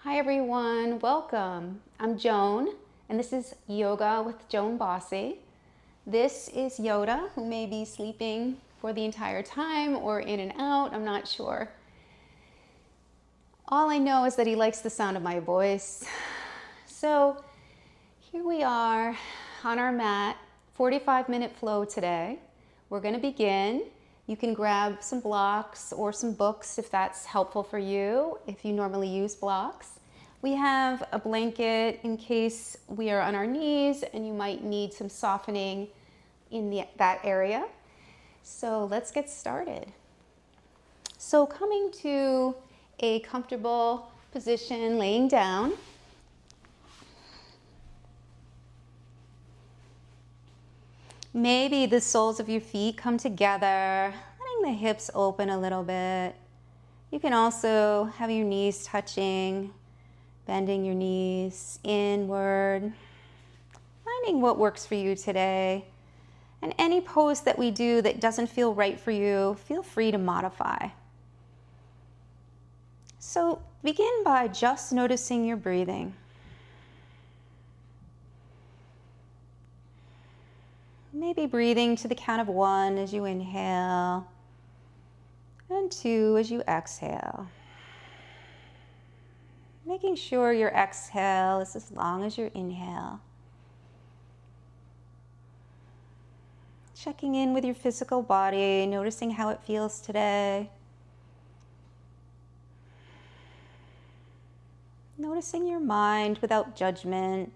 Hi everyone, welcome. I'm Joan and this is Yoga with Joan Bossy. This is Yoda, who may be sleeping for the entire time or in and out, I'm not sure. All I know is that he likes the sound of my voice. So here we are on our mat, 45-minute flow today. We're going to begin. You can grab some blocks or some books if that's helpful for you, if you normally use blocks. We have a blanket in case we are on our knees and you might need some softening in that area. So let's get started. So coming to a comfortable position, laying down. Maybe the soles of your feet come together, letting the hips open a little bit. You can also have your knees touching, bending your knees inward, finding what works for you today. And any pose that we do that doesn't feel right for you, feel free to modify. So begin by just noticing your breathing. Maybe breathing to the count of 1 as you inhale and 2 as you exhale. Making sure your exhale is as long as your inhale. Checking in with your physical body, noticing how it feels today. Noticing your mind without judgment.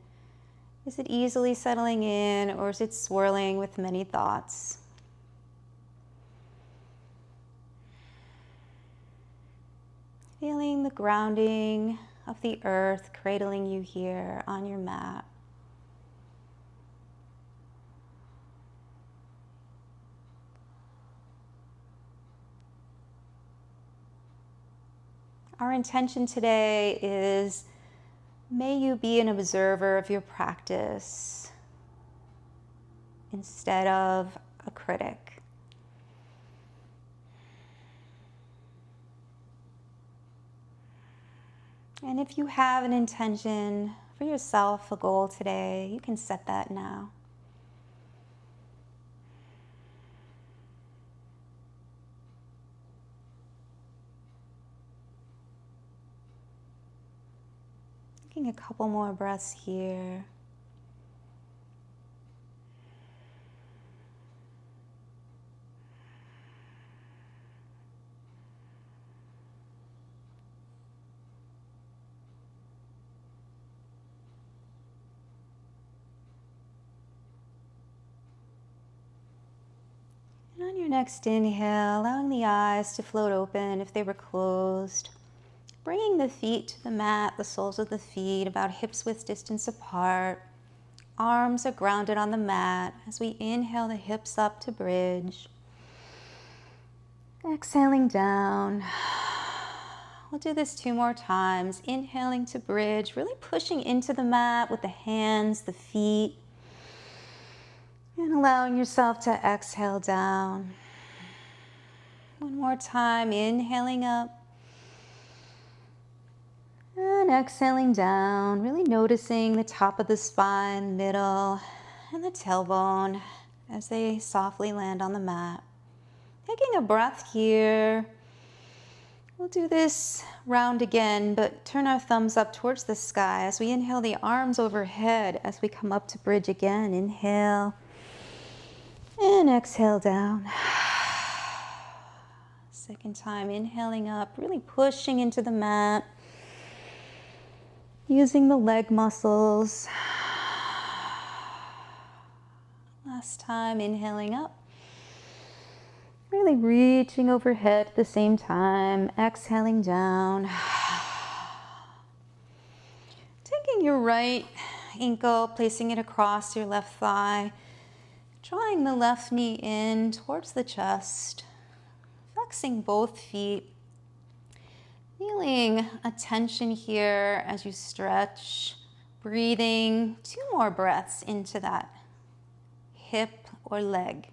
Is it easily settling in, or is it swirling with many thoughts? Feeling the grounding of the earth cradling you here on your mat. Our intention today is, may you be an observer of your practice instead of a critic. And if you have an intention for yourself, a goal today, you can set that now. Taking a couple more breaths here. And on your next inhale, allowing the eyes to float open if they were closed. Bringing the feet to the mat, the soles of the feet about hips width distance apart. Arms are grounded on the mat as we inhale the hips up to bridge. Exhaling down. We'll do this 2 more times. Inhaling to bridge, really pushing into the mat with the hands, the feet. And allowing yourself to exhale down. 1 more time, inhaling up. And exhaling down, really noticing the top of the spine, middle, and the tailbone as they softly land on the mat. Taking a breath here. We'll do this round again, but turn our thumbs up towards the sky as we inhale the arms overhead as we come up to bridge again. Inhale and exhale down. Second time, inhaling up, really pushing into the mat. Using the leg muscles. Last time, inhaling up. Really reaching overhead at the same time. Exhaling down. Taking your right ankle, placing it across your left thigh. Drawing the left knee in towards the chest. Flexing both feet. Feeling a tension here as you stretch, breathing 2 more breaths into that hip or leg.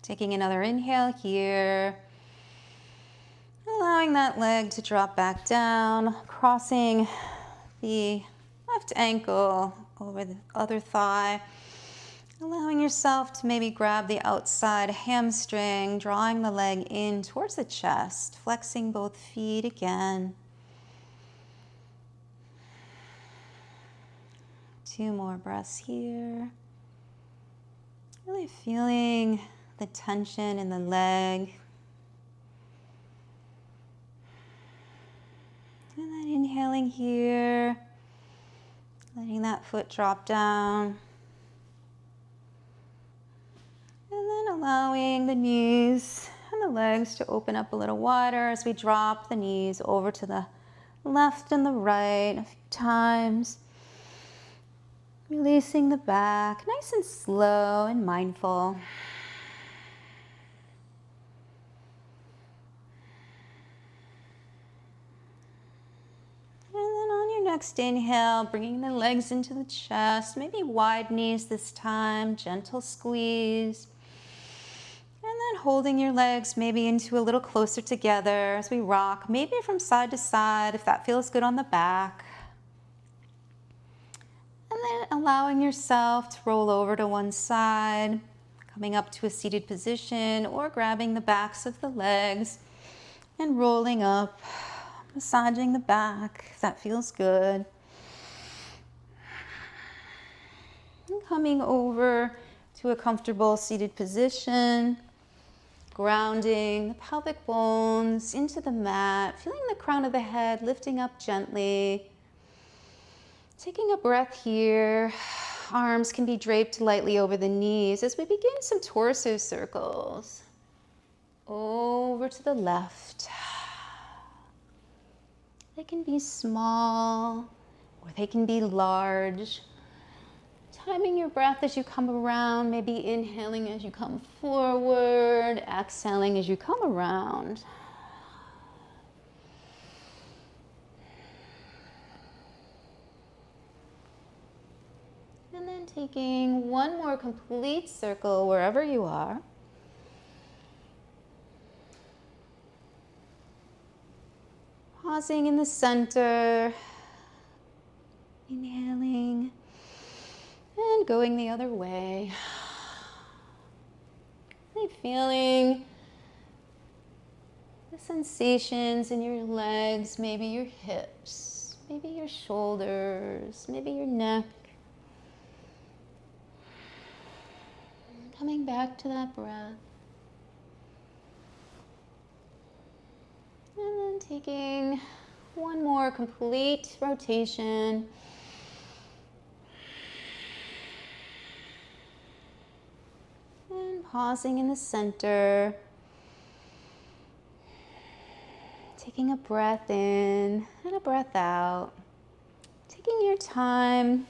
Taking another inhale here. Allowing that leg to drop back down, crossing the left ankle over the other thigh. Allowing yourself to maybe grab the outside hamstring, drawing the leg in towards the chest, flexing both feet again. 2 more breaths here. Really feeling the tension in the leg. And then inhaling here, letting that foot drop down. And then allowing the knees and the legs to open up a little wider as we drop the knees over to the left and the right a few times. Releasing the back, nice and slow and mindful. And then on your next inhale, bringing the legs into the chest, maybe wide knees this time, gentle squeeze. And then holding your legs maybe into a little closer together as we rock, maybe from side to side if that feels good on the back. And then allowing yourself to roll over to one side, coming up to a seated position or grabbing the backs of the legs and rolling up, massaging the back if that feels good. And coming over to a comfortable seated position, grounding the pelvic bones into the mat, feeling the crown of the head lifting up gently. Taking a breath here, arms can be draped lightly over the knees as we begin some torso circles. Over to the left. They can be small or they can be large. Timing your breath as you come around, maybe inhaling as you come forward, exhaling as you come around. And then taking one more complete circle wherever you are. Pausing in the center, inhaling, and going the other way. Really feeling the sensations in your legs, maybe your hips, maybe your shoulders, maybe your neck. Coming back to that breath. And then taking one more complete rotation. And pausing in the center. Taking a breath in and a breath out. Taking your time,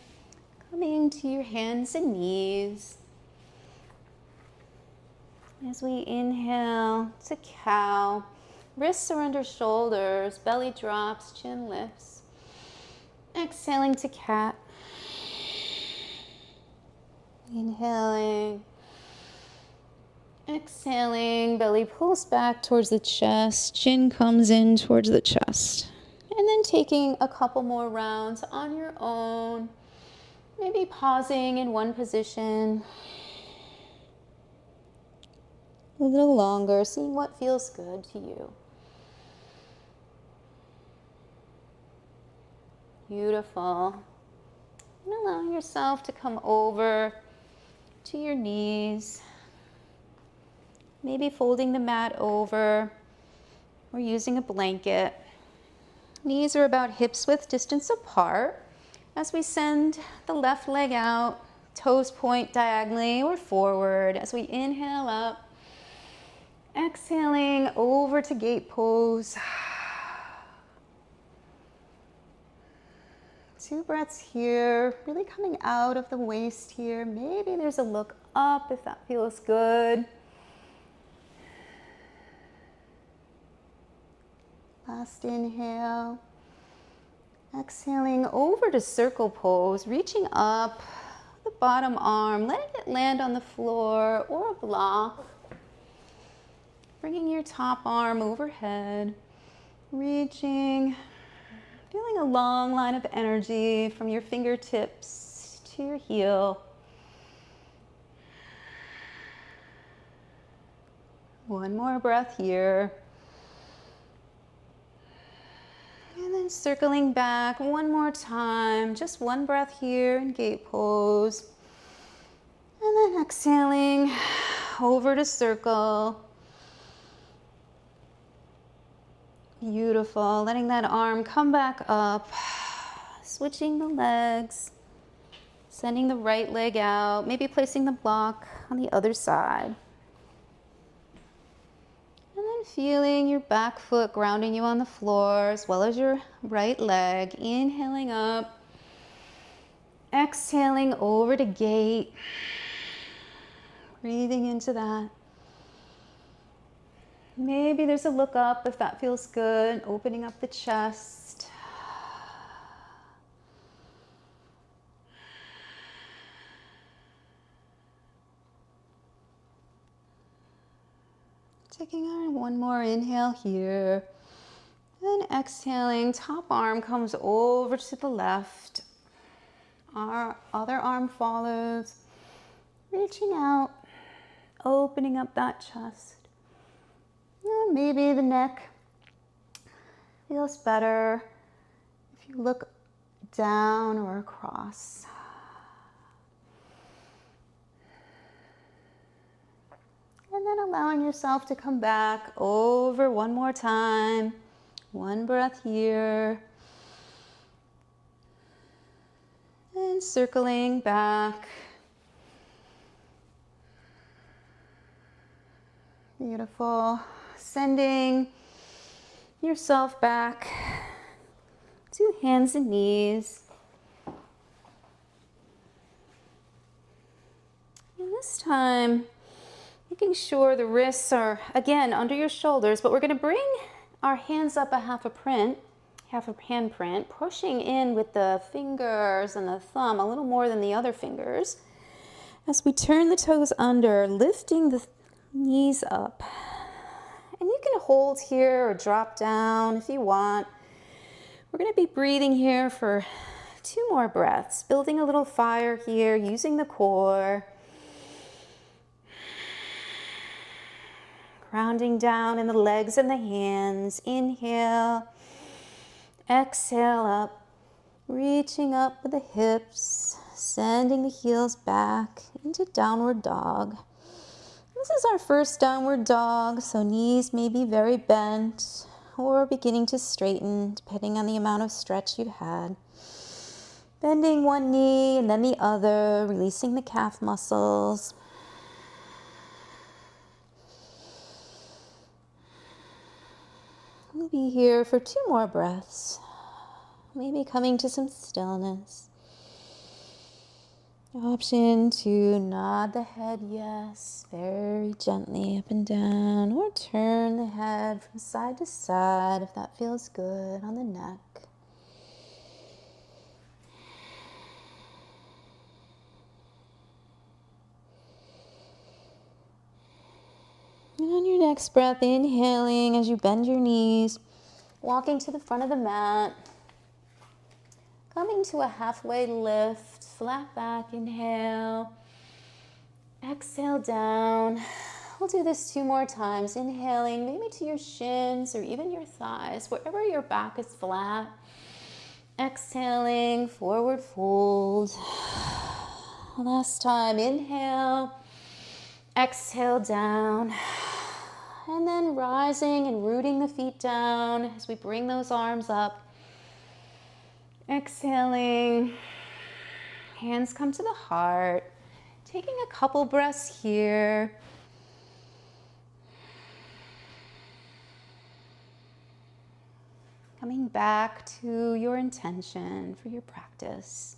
coming to your hands and knees. As we inhale to cow, wrists are under shoulders, belly drops, chin lifts. Exhaling to cat. Inhaling. Exhaling, belly pulls back towards the chest, chin comes in towards the chest. And then taking a couple more rounds on your own, maybe pausing in one position. A little longer, seeing what feels good to you. Beautiful. And allowing yourself to come over to your knees. Maybe folding the mat over or using a blanket. Knees are about hips width distance apart. As we send the left leg out, toes point diagonally or forward. As we inhale up. Exhaling over to gate pose. 2 breaths here, really coming out of the waist here. Maybe there's a look up if that feels good. Last inhale. Exhaling over to circle pose, reaching up the bottom arm, letting it land on the floor or a block. bringing your top arm overhead, reaching, feeling a long line of energy from your fingertips to your heel. One more breath here. And then circling back one more time, just one breath here in gate pose. And then exhaling over to circle. Beautiful, letting that arm come back up, switching the legs, sending the right leg out, maybe placing the block on the other side. And then feeling your back foot grounding you on the floor as well as your right leg. Inhaling up, exhaling over to gate. Breathing into that. Maybe there's a look up if that feels good, opening up the chest. Taking on one more inhale here. And exhaling, top arm comes over to the left. Our other arm follows. Reaching out, opening up that chest. And maybe the neck feels better if you look down or across. And then allowing yourself to come back over one more time. One breath here. And circling back. Beautiful. Sending yourself back to hands and knees. And this time, making sure the wrists are, again, under your shoulders, but we're going to bring our hands up a half a handprint, pushing in with the fingers and the thumb a little more than the other fingers. As we turn the toes under, lifting the knees up. And you can hold here or drop down if you want. We're going to be breathing here for 2 more breaths, building a little fire here, using the core. Grounding down in the legs and the hands. Inhale. Exhale up. Reaching up with the hips. Sending the heels back into downward dog. This is our first downward dog, so knees may be very bent or beginning to straighten depending on the amount of stretch you've had. Bending one knee and then the other, releasing the calf muscles. We'll be here for 2 more breaths, maybe coming to some stillness. Option to nod the head yes, very gently up and down, or turn the head from side to side if that feels good on the neck. And on your next breath, inhaling as you bend your knees, walking to the front of the mat, coming to a halfway lift, flat back, inhale, exhale down. We'll do this 2 more times, inhaling maybe to your shins or even your thighs, wherever your back is flat. Exhaling, forward fold. Last time, inhale, exhale down. And then rising and rooting the feet down as we bring those arms up. Exhaling, hands come to the heart, taking a couple breaths here. Coming back to your intention for your practice.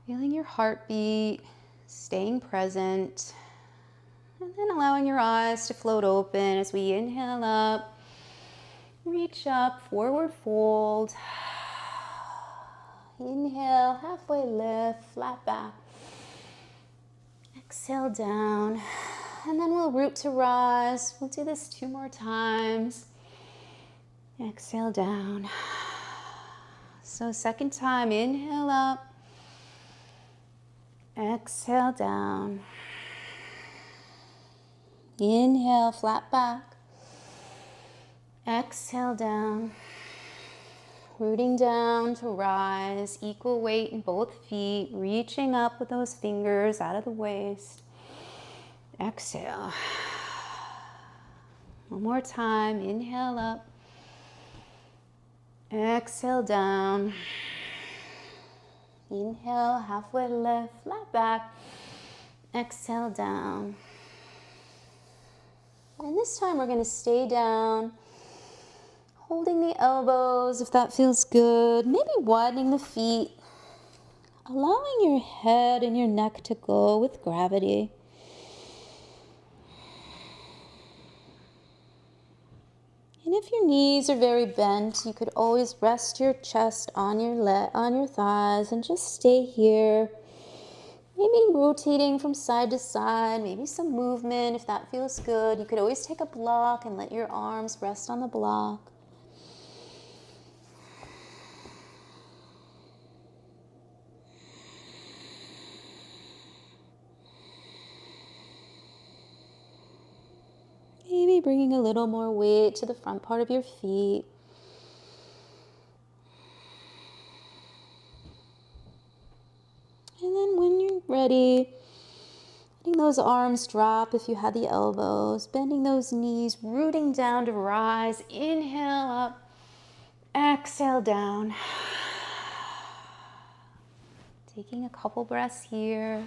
Feeling your heartbeat, staying present. And then allowing your eyes to float open as we inhale up, reach up, forward fold. Inhale, halfway lift, flat back. Exhale down. And then we'll root to rise. We'll do this 2 more times. Exhale down. So second time, inhale up. Exhale down. Inhale, flat back. Exhale down. Rooting down to rise. Equal weight in both feet. Reaching up with those fingers out of the waist. Exhale. One more time. Inhale up. Exhale down. Inhale, halfway lift, flat back. Exhale down. And this time we're going to stay down, holding the elbows if that feels good. Maybe widening the feet, allowing your head and your neck to go with gravity. And if your knees are very bent, you could always rest your chest on your thighs and just stay here. Maybe rotating from side to side, maybe some movement if that feels good. You could always take a block and let your arms rest on the block. Maybe bringing a little more weight to the front part of your feet. And then when you're ready, letting those arms drop if you had the elbows, bending those knees, rooting down to rise. Inhale up, exhale down. Taking a couple breaths here.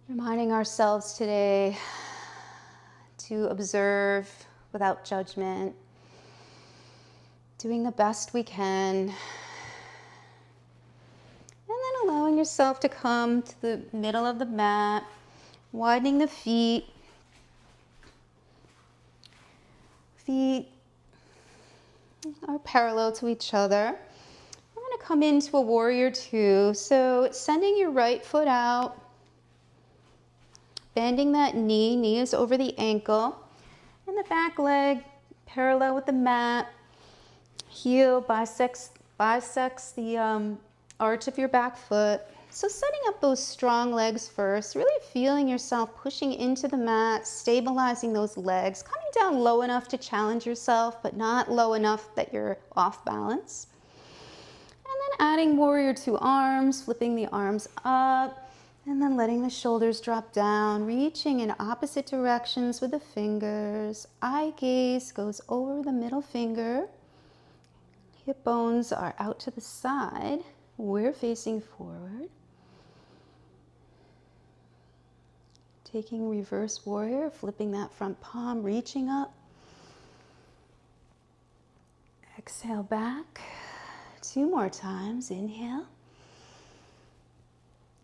Reminding ourselves today to observe without judgment, doing the best we can, and then allowing yourself to come to the middle of the mat, widening the feet. Feet are parallel to each other. We're going to come into a warrior two. So sending your right foot out, bending that knee is over the ankle, and the back leg parallel with the mat. Heel bisects the arch of your back foot. So setting up those strong legs first, really feeling yourself pushing into the mat, stabilizing those legs, coming down low enough to challenge yourself, but not low enough that you're off balance. And then adding warrior two arms, flipping the arms up, and then letting the shoulders drop down, reaching in opposite directions with the fingers. Eye gaze goes over the middle finger. Hip bones are out to the side. We're facing forward. Taking reverse warrior, flipping that front palm, reaching up. Exhale back. 2 more times. Inhale.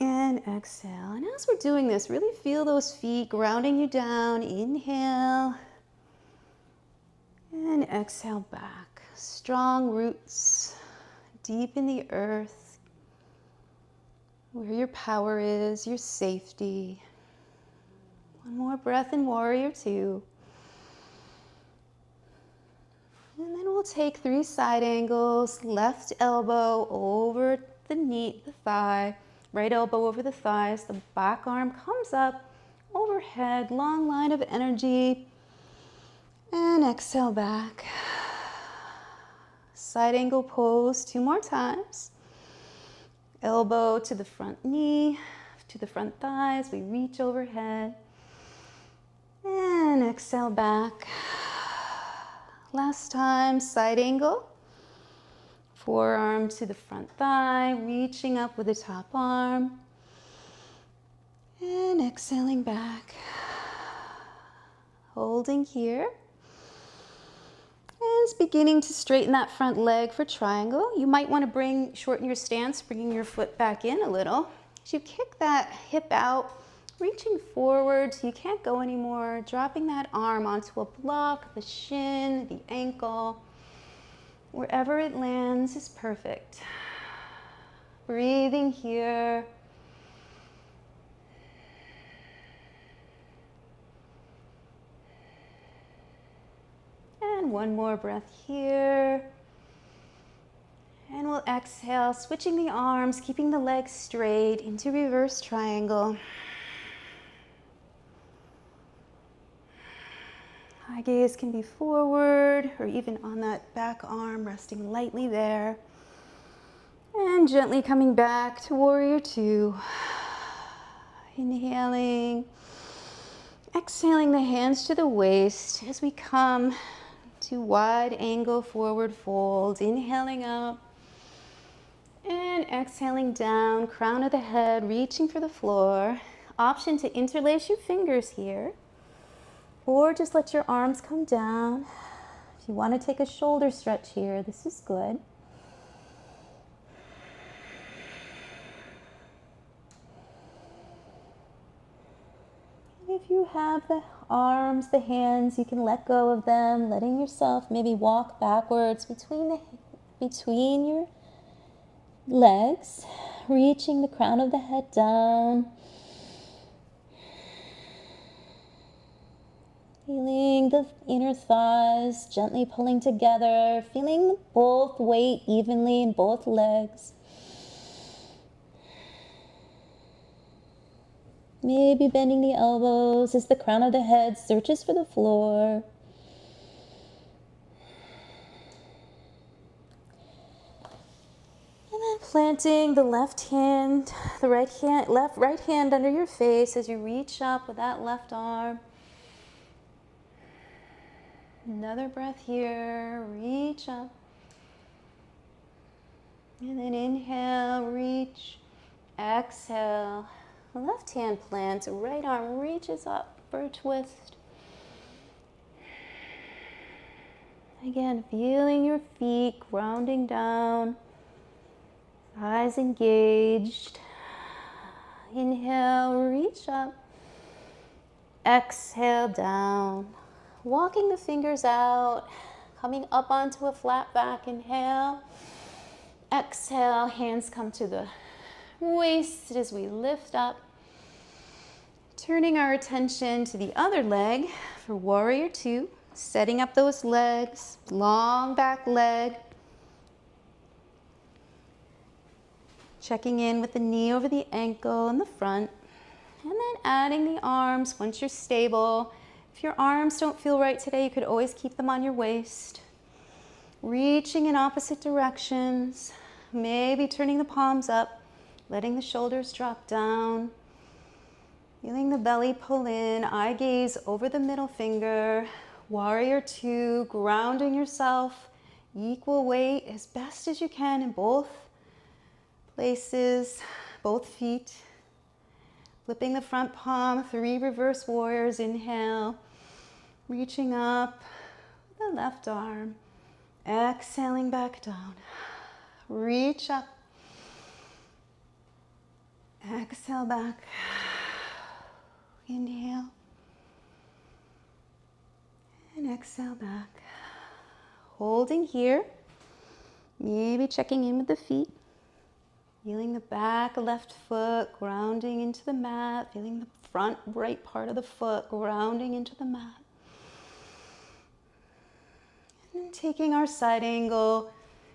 And exhale. And as we're doing this, really feel those feet grounding you down. Inhale. And exhale back. Strong roots deep in the earth, where your power is, your safety. One more breath in warrior two. And then we'll take 3 side angles. Left elbow over the knee, the thigh. Right elbow over the thighs. The back arm comes up overhead. Long line of energy. And exhale back. Side angle pose 2 more times. Elbow to the front knee, to the front thighs. We reach overhead. And exhale back. Last time, side angle. Forearm to the front thigh, reaching up with the top arm. And exhaling back. Holding here. And it's beginning to straighten that front leg for triangle. You might want to shorten your stance, bringing your foot back in a little. As you kick that hip out, reaching forward so you can't go anymore, dropping that arm onto a block, the shin, the ankle. Wherever it lands is perfect. Breathing here. And one more breath here. And we'll exhale, switching the arms, keeping the legs straight into reverse triangle. Eye gaze can be forward or even on that back arm, resting lightly there. And gently coming back to warrior two. Inhaling. Exhaling the hands to the waist as we come to wide angle forward fold. Inhaling up. And exhaling down, crown of the head, reaching for the floor. Option to interlace your fingers here, or just let your arms come down. If you want to take a shoulder stretch here, this is good. If you have the arms, the hands, you can let go of them, letting yourself maybe walk backwards between your legs, reaching the crown of the head down. Feeling the inner thighs gently pulling together, feeling both weight evenly in both legs. Maybe bending the elbows as the crown of the head searches for the floor. And then planting the right hand under your face as you reach up with that left arm. Another breath here, reach up. And then inhale, reach, exhale. Left hand plants, right arm reaches up for a twist. Again, feeling your feet grounding down, eyes engaged. Inhale, reach up. Exhale, down. Walking the fingers out, coming up onto a flat back. Inhale. Exhale, hands come to the waist as we lift up. Turning our attention to the other leg for warrior two. Setting up those legs, long back leg. Checking in with the knee over the ankle in the front. And then adding the arms once you're stable. If your arms don't feel right today, you could always keep them on your waist. Reaching in opposite directions. Maybe turning the palms up, letting the shoulders drop down. Feeling the belly pull in, eye gaze over the middle finger. Warrior two, grounding yourself, equal weight as best as you can in both places, both feet. Flipping the front palm, 3 reverse warriors, inhale. Reaching up, the left arm. Exhaling back down. Reach up. Exhale back. Inhale. And exhale back. Holding here. Maybe checking in with the feet. Feeling the back left foot grounding into the mat. Feeling the front right part of the foot grounding into the mat. And taking our side angle.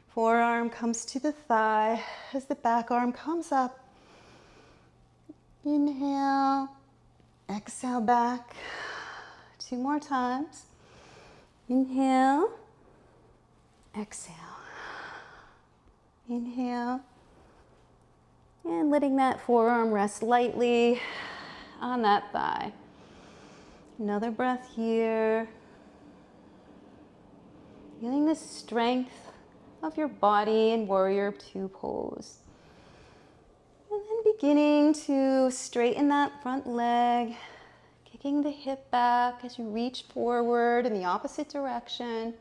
Forearm comes to the thigh as the back arm comes up. Inhale. Exhale back. 2 more times. Inhale. Exhale. Inhale. And letting that forearm rest lightly on that thigh. Another breath here. Feeling the strength of your body in warrior two pose. And then beginning to straighten that front leg, kicking the hip back as you reach forward in the opposite direction.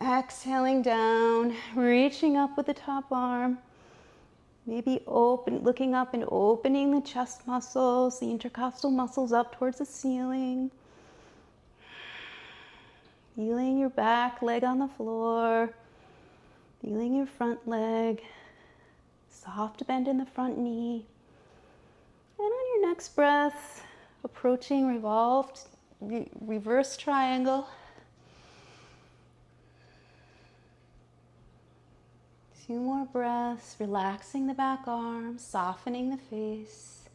Exhaling down, reaching up with the top arm. Maybe looking up and opening the chest muscles, the intercostal muscles up towards the ceiling. Feeling your back leg on the floor. Feeling your front leg, soft bend in the front knee. And on your next breath, approaching revolved, reverse triangle. 2 more breaths, relaxing the back arms, softening the face,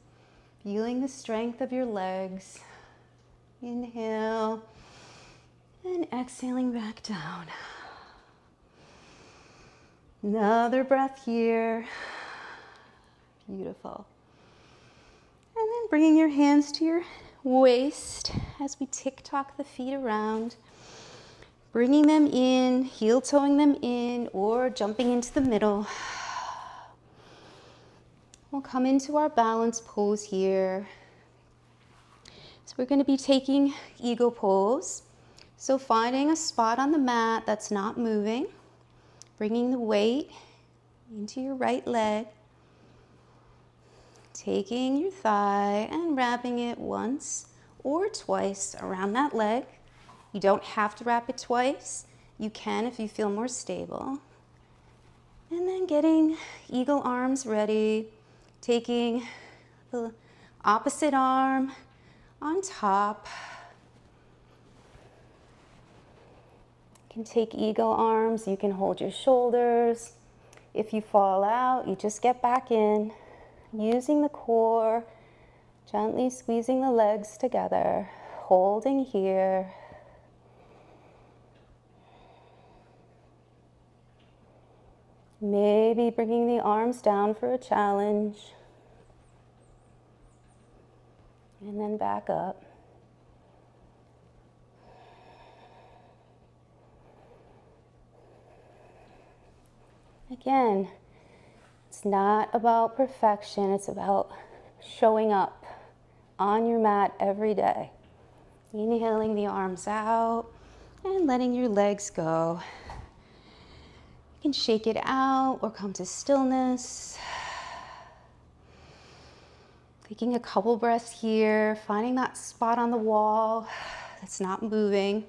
feeling the strength of your legs. Inhale, and exhaling back down. Another breath here. Beautiful. And then bringing your hands to your waist as we tick-tock the feet around. Bringing them in, heel-toeing them in, or jumping into the middle. We'll come into our balance pose here. So we're going to be taking eagle pose. So finding a spot on the mat that's not moving. Bringing the weight into your right leg. Taking your thigh and wrapping it once or twice around that leg. You don't have to wrap it twice. You can if you feel more stable. And then getting eagle arms ready. Taking the opposite arm on top. You can take eagle arms. You can hold your shoulders. If you fall out, you just get back in. Using the core, gently squeezing the legs together, holding here. Maybe bringing the arms down for a challenge. And then back up. Again, it's not about perfection, it's about showing up on your mat every day. Inhaling the arms out and letting your legs go. You can shake it out or come to stillness. Taking a couple breaths here, finding that spot on the wall that's not moving.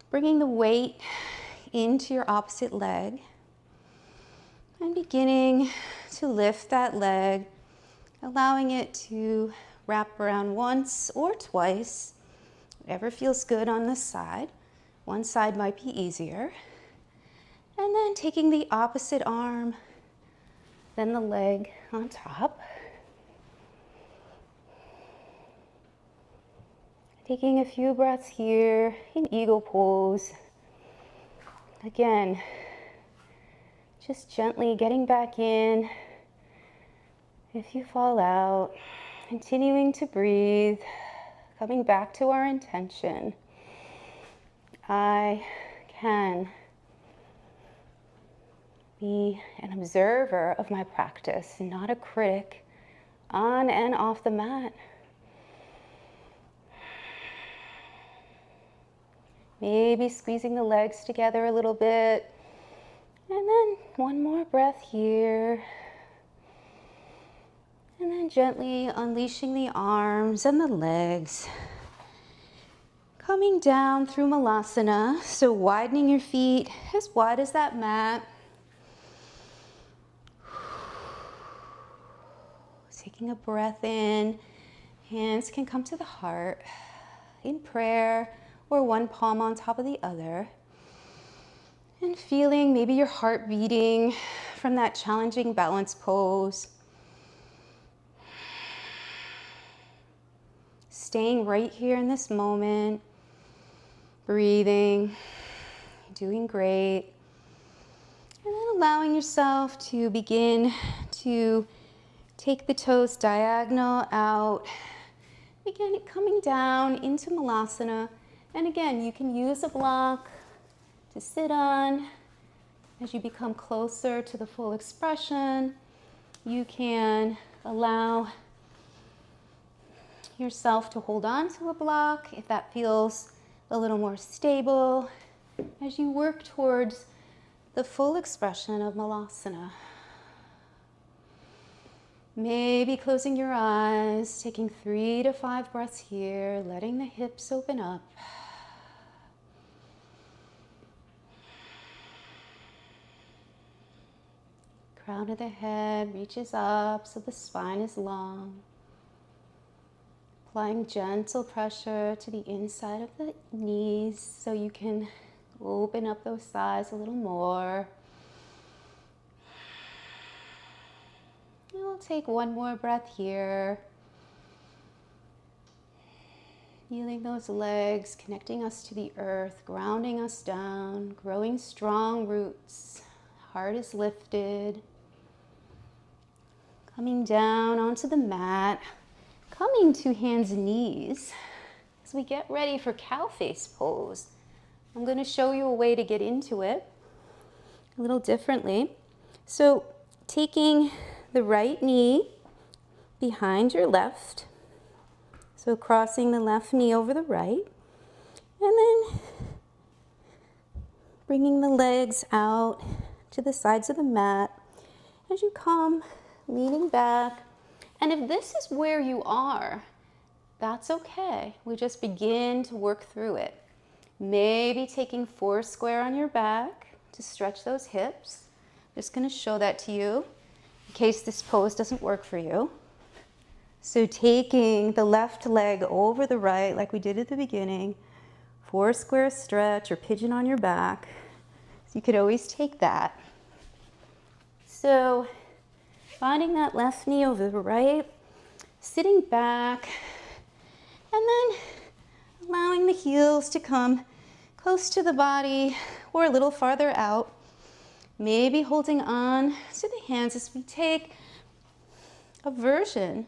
Bringing the weight into your opposite leg. And beginning to lift that leg, allowing it to wrap around once or twice, whatever feels good on this side. One side might be easier. And then taking the opposite arm, then the leg on top. Taking a few breaths here in eagle pose. Again, just gently getting back in. If you fall out, continuing to breathe, coming back to our intention. I can be an observer of my practice, not a critic on and off the mat. Maybe squeezing the legs together a little bit. And then one more breath here. And then gently unleashing the arms and the legs. Coming down through Malasana. So widening your feet as wide as that mat. Taking a breath in. Hands can come to the heart in prayer or one palm on top of the other. And feeling maybe your heart beating from that challenging balance pose. Staying right here in this moment. Breathing. Doing great. And then allowing yourself to begin to take the toes diagonal out. Again, coming down into Malasana. And again, you can use a block to sit on. As you become closer to the full expression, you can allow yourself to hold on to a block if that feels a little more stable as you work towards the full expression of Malasana. Maybe closing your eyes, taking 3 to 5 breaths here, letting the hips open up. Crown of the head reaches up so the spine is long. Applying gentle pressure to the inside of the knees so you can open up those thighs a little more. And we'll take one more breath here. Feeling those legs, connecting us to the earth, grounding us down, growing strong roots. Heart is lifted. Coming down onto the mat. Coming to hands and knees as we get ready for cow face pose. I'm going to show you a way to get into it a little differently. So taking the right knee behind your left, so crossing the left knee over the right, and then bringing the legs out to the sides of the mat as you come, leaning back. And if this is where you are, that's okay. We just begin to work through it. Maybe taking 4 square on your back to stretch those hips. I'm just going to show that to you in case this pose doesn't work for you. So taking the left leg over the right like we did at the beginning, 4 square stretch or pigeon on your back. So you could always take that. So finding that left knee over the right, sitting back, and then allowing the heels to come close to the body or a little farther out. Maybe holding on to the hands as we take a version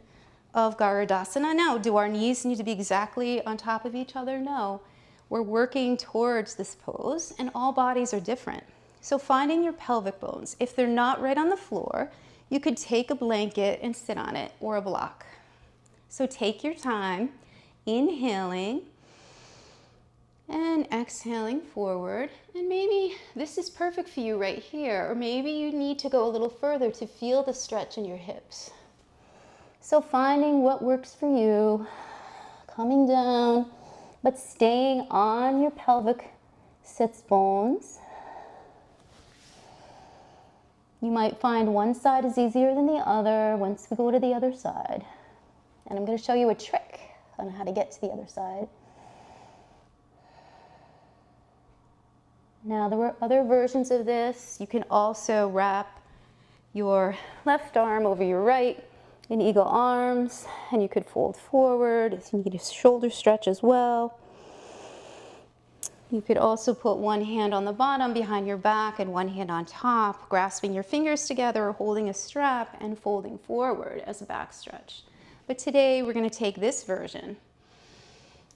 of Garudasana. Now, do our knees need to be exactly on top of each other? No. We're working towards this pose, and all bodies are different. So finding your pelvic bones. If they're not right on the floor, you could take a blanket and sit on it or a block. So take your time, inhaling and exhaling forward. And maybe this is perfect for you right here, or maybe you need to go a little further to feel the stretch in your hips. So finding what works for you, coming down, but staying on your pelvic sits bones. You might find one side is easier than the other once we go to the other side. And I'm going to show you a trick on how to get to the other side. Now, there were other versions of this. You can also wrap your left arm over your right in eagle arms, and you could fold forward if you need a shoulder stretch as well. You could also put one hand on the bottom behind your back and one hand on top, grasping your fingers together or holding a strap and folding forward as a back stretch. But today we're going to take this version.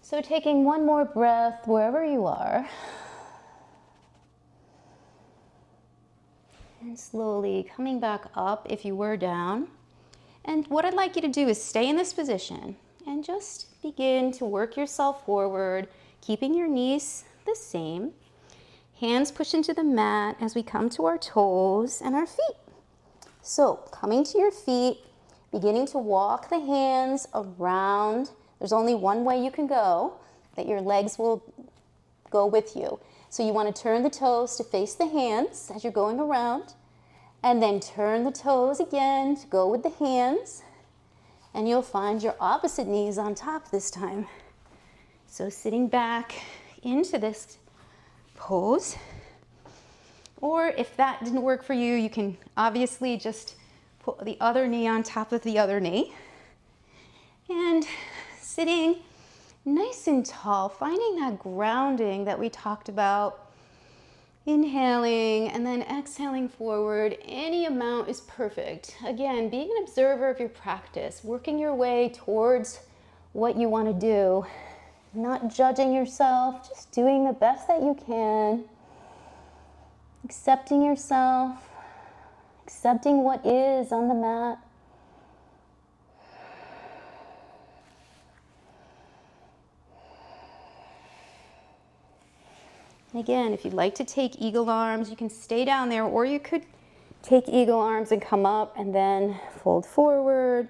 So taking one more breath wherever you are. And slowly coming back up if you were down. And what I'd like you to do is stay in this position and just begin to work yourself forward, keeping your knees the same. Hands push into the mat as we come to our toes and our feet. So coming to your feet, beginning to walk the hands around. There's only one way you can go, that your legs will go with you. So you want to turn the toes to face the hands as you're going around, and then turn the toes again to go with the hands, and you'll find your opposite knees on top this time. So sitting back into this pose, or if that didn't work for you, you can obviously just put the other knee on top of the other knee, and sitting nice and tall, finding that grounding that we talked about. Inhaling and then exhaling forward. Any amount is perfect. Again, being an observer of your practice, working your way towards what you want to do, not judging yourself, just doing the best that you can, accepting yourself, accepting what is on the mat. And again, if you'd like to take eagle arms, you can stay down there, or you could take eagle arms and come up and then fold forward.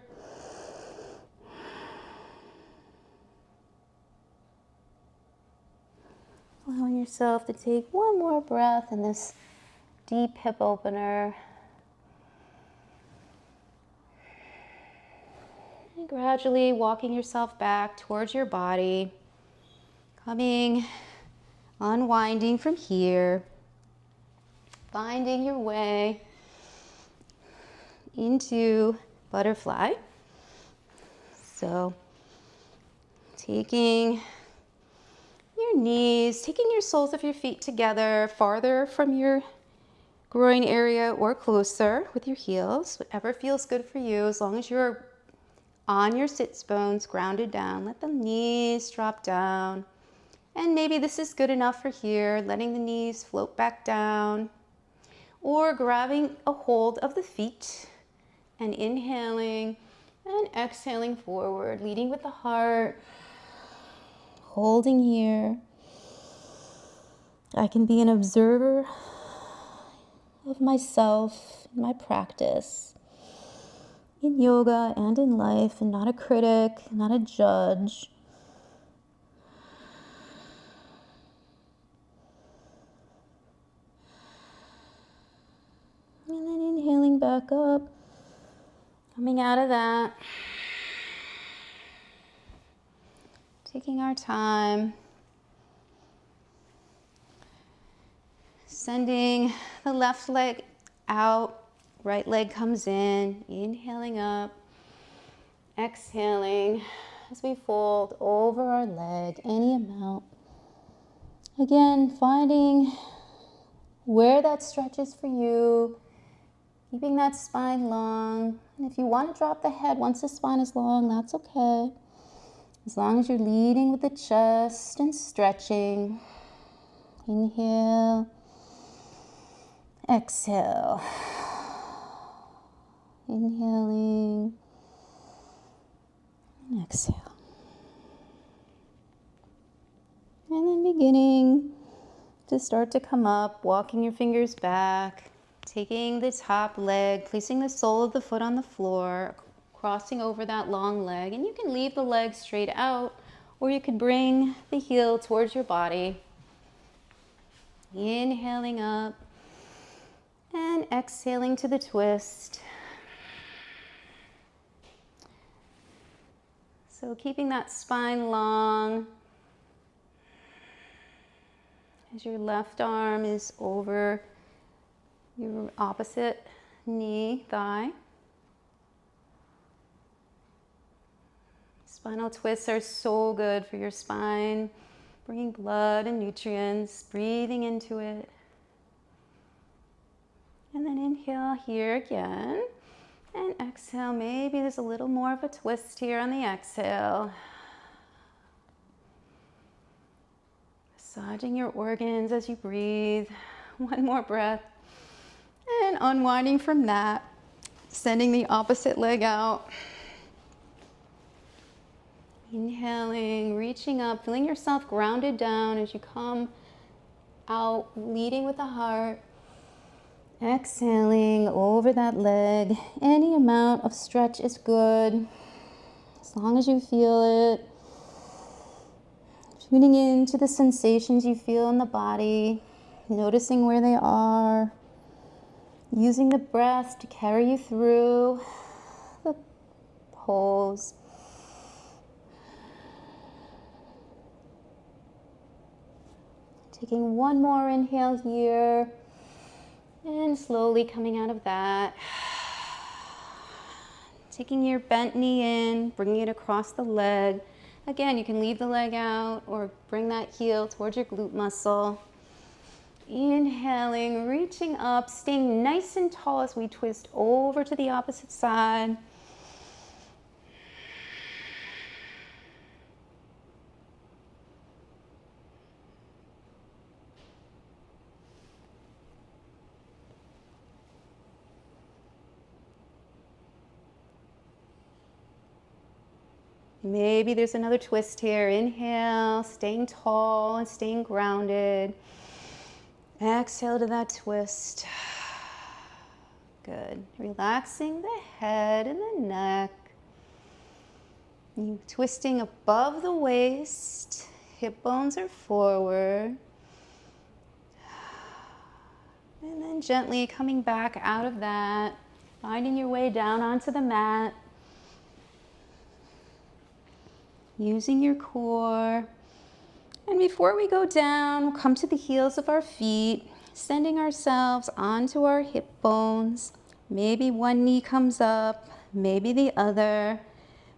Allowing yourself to take one more breath in this deep hip opener. And gradually walking yourself back towards your body, unwinding from here, finding your way into butterfly. So taking your knees, taking your soles of your feet together, farther from your groin area or closer with your heels, whatever feels good for you, as long as you're on your sits bones, grounded down. Let the knees drop down. And maybe this is good enough for here, letting the knees float back down, or grabbing a hold of the feet and inhaling and exhaling forward, leading with the heart, holding here. I can be an observer of myself, my practice, in yoga and in life, and not a critic, not a judge. And then inhaling back up, coming out of that, taking our time, sending the left leg out, right leg comes in, inhaling up, exhaling as we fold over our leg, any amount. Again, finding where that stretches for you, keeping that spine long. And if you want to drop the head once the spine is long, that's okay. As long as you're leading with the chest and stretching. Inhale. Exhale. Inhaling. And exhale. And then beginning to start to come up, walking your fingers back, taking the top leg, placing the sole of the foot on the floor, crossing over that long leg. And you can leave the leg straight out, or you could bring the heel towards your body. Inhaling up and exhaling to the twist. So keeping that spine long as your left arm is over your opposite knee, thigh. Spinal twists are so good for your spine, bringing blood and nutrients, breathing into it. And then inhale here again, and exhale. Maybe there's a little more of a twist here on the exhale. Massaging your organs as you breathe. One more breath. And unwinding from that, sending the opposite leg out. Inhaling, reaching up, feeling yourself grounded down as you come out, leading with the heart. Exhaling over that leg. Any amount of stretch is good, as long as you feel it. Tuning into the sensations you feel in the body, noticing where they are, using the breath to carry you through the pose. Taking one more inhale here, and slowly coming out of that. Taking your bent knee in, bringing it across the leg. Again, you can leave the leg out or bring that heel towards your glute muscle. Inhaling, reaching up, staying nice and tall as we twist over to the opposite side. Maybe there's another twist here. Inhale, staying tall and staying grounded. Exhale to that twist. Good. Relaxing the head and the neck. You twisting above the waist. Hip bones are forward. And then gently coming back out of that. Finding your way down onto the mat. using your core. And before we go down, we'll come to the heels of our feet, sending ourselves onto our hip bones. Maybe one knee comes up, maybe the other.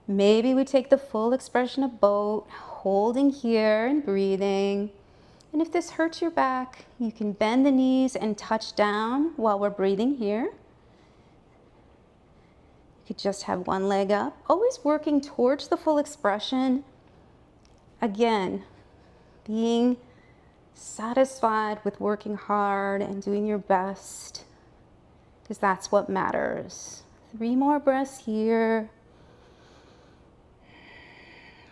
Maybe we take the full expression of boat, holding here and breathing. And if this hurts your back, you can bend the knees and touch down while we're breathing here. You could just have one leg up, always working towards the full expression. Again, being satisfied with working hard and doing your best, because that's what matters. 3 more breaths here.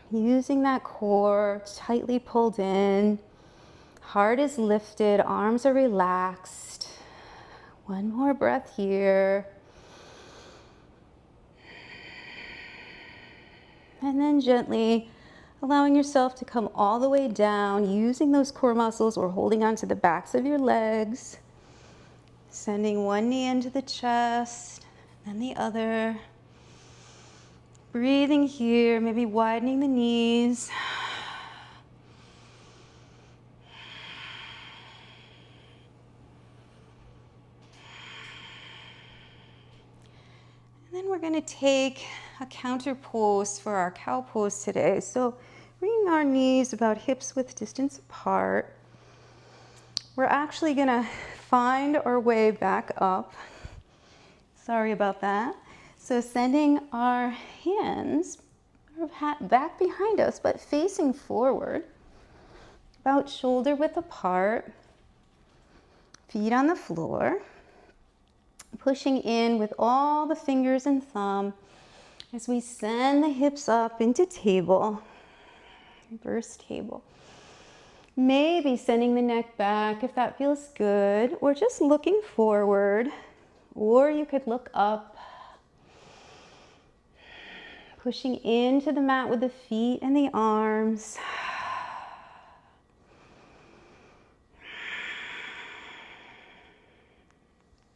Using that core tightly pulled in. Heart is lifted, arms are relaxed. 1 more breath here. And then gently allowing yourself to come all the way down, using those core muscles or holding onto the backs of your legs. Sending one knee into the chest, and the other. Breathing here, maybe widening the knees. And then we're going to take a counter pose for our cow pose today. So bringing our knees about hips width distance apart. We're actually going to find our way back up. Sorry about that. So sending our hands back behind us, but facing forward, about shoulder width apart, feet on the floor, pushing in with all the fingers and thumb as we send the hips up into table, reverse table. Maybe sending the neck back if that feels good, or just looking forward, or you could look up, pushing into the mat with the feet and the arms.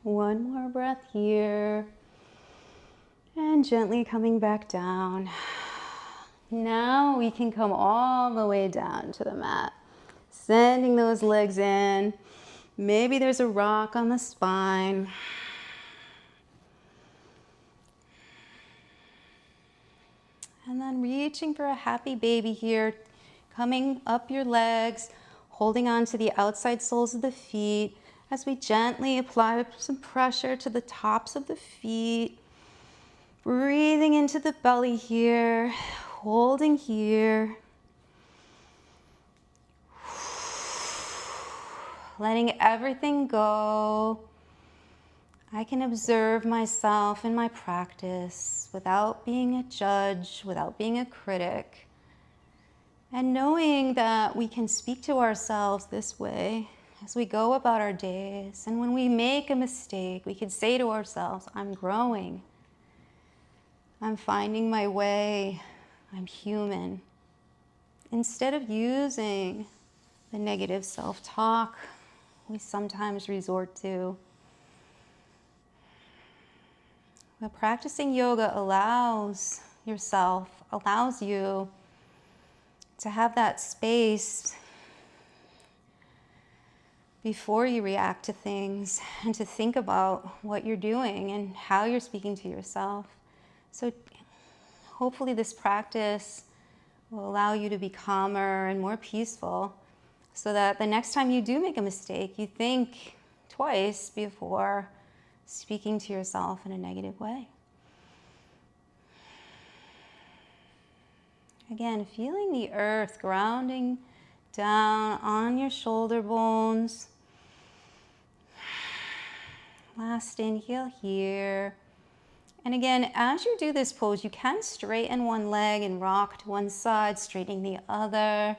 One more breath here, and gently coming back down. Now we can come all the way down to the mat, sending those legs in. Maybe there's a rock on the spine. And then reaching for a happy baby here, coming up your legs, holding on to the outside soles of the feet as we gently apply some pressure to the tops of the feet. Breathing into the belly here, holding here. Letting everything go. I can observe myself in my practice without being a judge, without being a critic. And knowing that we can speak to ourselves this way as we go about our days. And when we make a mistake, we can say to ourselves, I'm growing. I'm finding my way. I'm human. Instead of using the negative self-talk we sometimes resort to. But practicing yoga allows you to have that space before you react to things and to think about what you're doing and how you're speaking to yourself. So hopefully this practice will allow you to be calmer and more peaceful so that the next time you do make a mistake, you think twice before speaking to yourself in a negative way. Again, feeling the earth grounding down on your shoulder bones. Last inhale here. And again, as you do this pose, you can straighten one leg and rock to one side, straightening the other,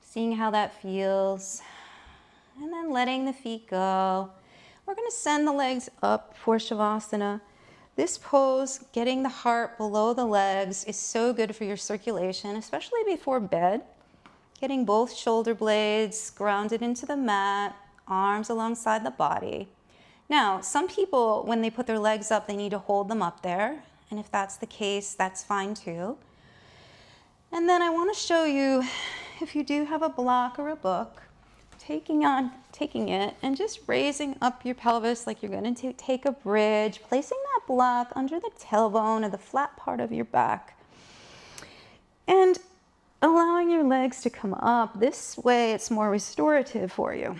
seeing how that feels, and then letting the feet go. We're going to send the legs up for Savasana. This pose, getting the heart below the legs, is so good for your circulation, especially before bed. Getting both shoulder blades grounded into the mat, arms alongside the body. Now, some people, when they put their legs up, they need to hold them up there. And if that's the case, that's fine too. And then I want to show you, if you do have a block or a book, taking it and just raising up your pelvis like you're going to take a bridge, placing that block under the tailbone or the flat part of your back, and allowing your legs to come up. This way it's more restorative for you.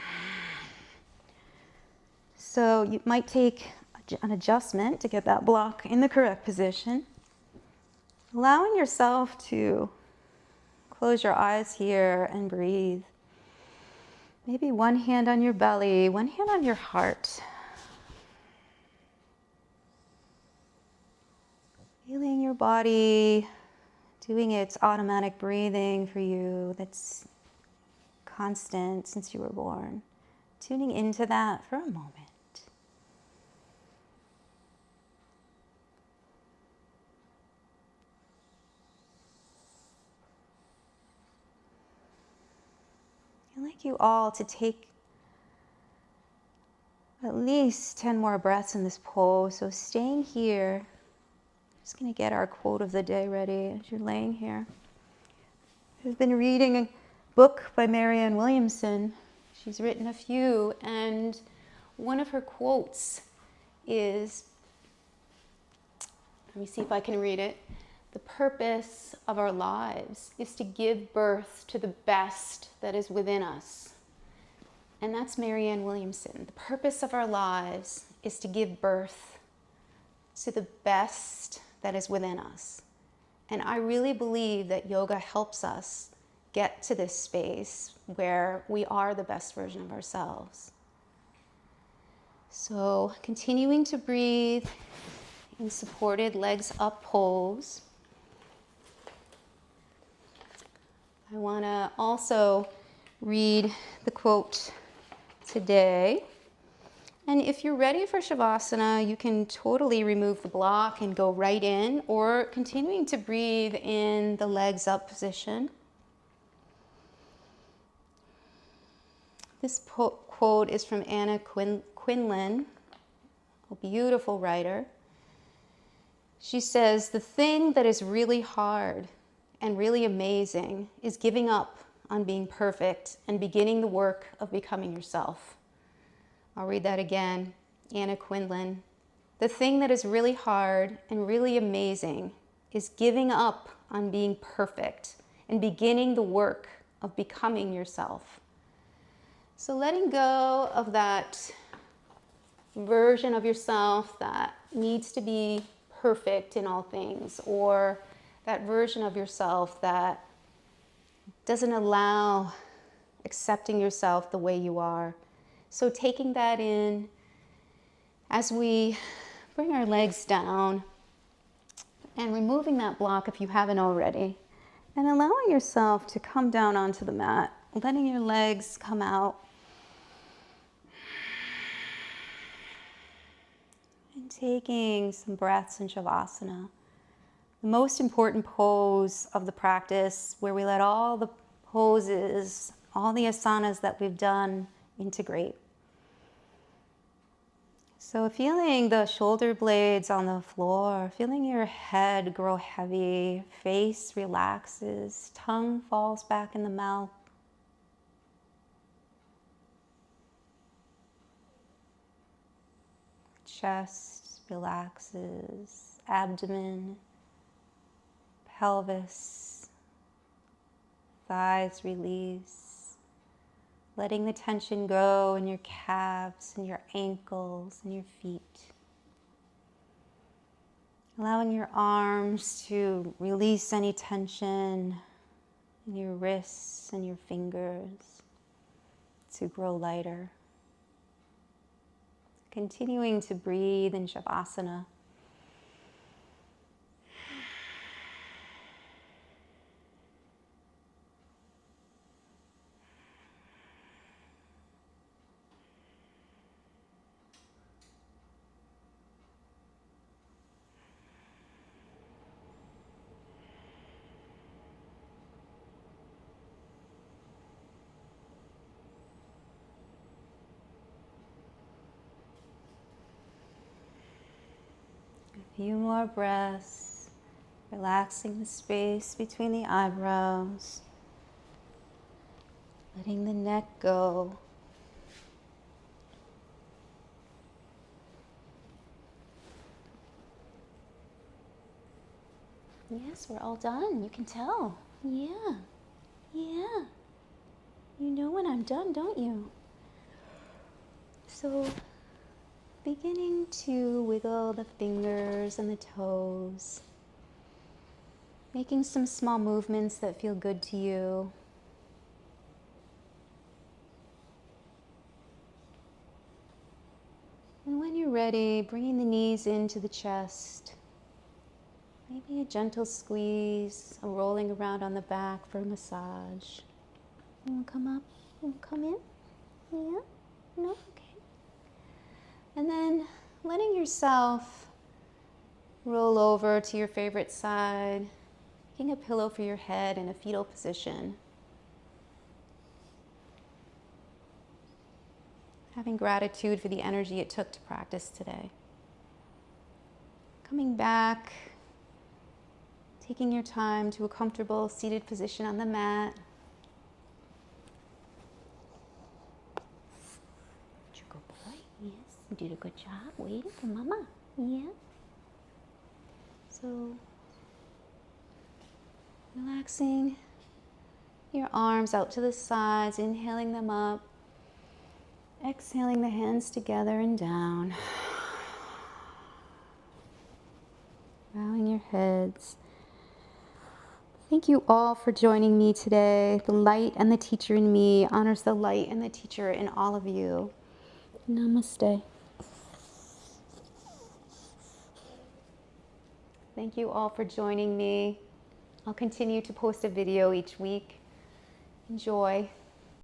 So you might take an adjustment to get that block in the correct position, allowing yourself to close your eyes here and breathe. Maybe one hand on your belly, one hand on your heart. Feeling your body doing its automatic breathing for you that's constant since you were born. Tuning into that for a moment. I'd like you all to take at least 10 more breaths in this pose. So staying here, just going to get our quote of the day ready as you're laying here. I've been reading a book by Marianne Williamson. She's written a few, and one of her quotes is, let me see if I can read it. The purpose of our lives is to give birth to the best that is within us. And that's Marianne Williamson. The purpose of our lives is to give birth to the best that is within us. And I really believe that yoga helps us get to this space where we are the best version of ourselves. So continuing to breathe in supported legs up pose. I want to also read the quote today. And if you're ready for Savasana, you can totally remove the block and go right in, or continuing to breathe in the legs up position. This quote is from Anna Quinlan, a beautiful writer. She says, "The thing that is really hard and really amazing is giving up on being perfect and beginning the work of becoming yourself." I'll read that again. Anna Quinlan. "The thing that is really hard and really amazing is giving up on being perfect and beginning the work of becoming yourself." So letting go of that version of yourself that needs to be perfect in all things, or that version of yourself that doesn't allow accepting yourself the way you are. So taking that in as we bring our legs down and removing that block if you haven't already, and allowing yourself to come down onto the mat, letting your legs come out. And taking some breaths in Savasana, the most important pose of the practice, where we let all the poses, all the asanas that we've done integrate. So feeling the shoulder blades on the floor, feeling your head grow heavy, face relaxes, tongue falls back in the mouth. Chest relaxes, abdomen, pelvis, thighs release, letting the tension go in your calves and your ankles and your feet. Allowing your arms to release any tension in your wrists and your fingers to grow lighter. Continuing to breathe in Savasana. A few more breaths. Relaxing the space between the eyebrows. Letting the neck go. Yes, we're all done. You can tell. Yeah. Yeah. You know when I'm done, don't you? So, beginning to wiggle the fingers and the toes. Making some small movements that feel good to you. And when you're ready, bringing the knees into the chest. Maybe a gentle squeeze, a rolling around on the back for a massage. You want to come up? You want to come in? Yeah? No? Okay. And then letting yourself roll over to your favorite side, making a pillow for your head in a fetal position. Having gratitude for the energy it took to practice today. Coming back, taking your time to a comfortable seated position on the mat. You're a good boy. Yes, you did a good job waiting for mama. Yeah. So, relaxing your arms out to the sides, inhaling them up. Exhaling the hands together and down. Bowing your heads. Thank you all for joining me today. The light and the teacher in me honors the light and the teacher in all of you. Namaste. Thank you all for joining me. I'll continue to post a video each week. Enjoy.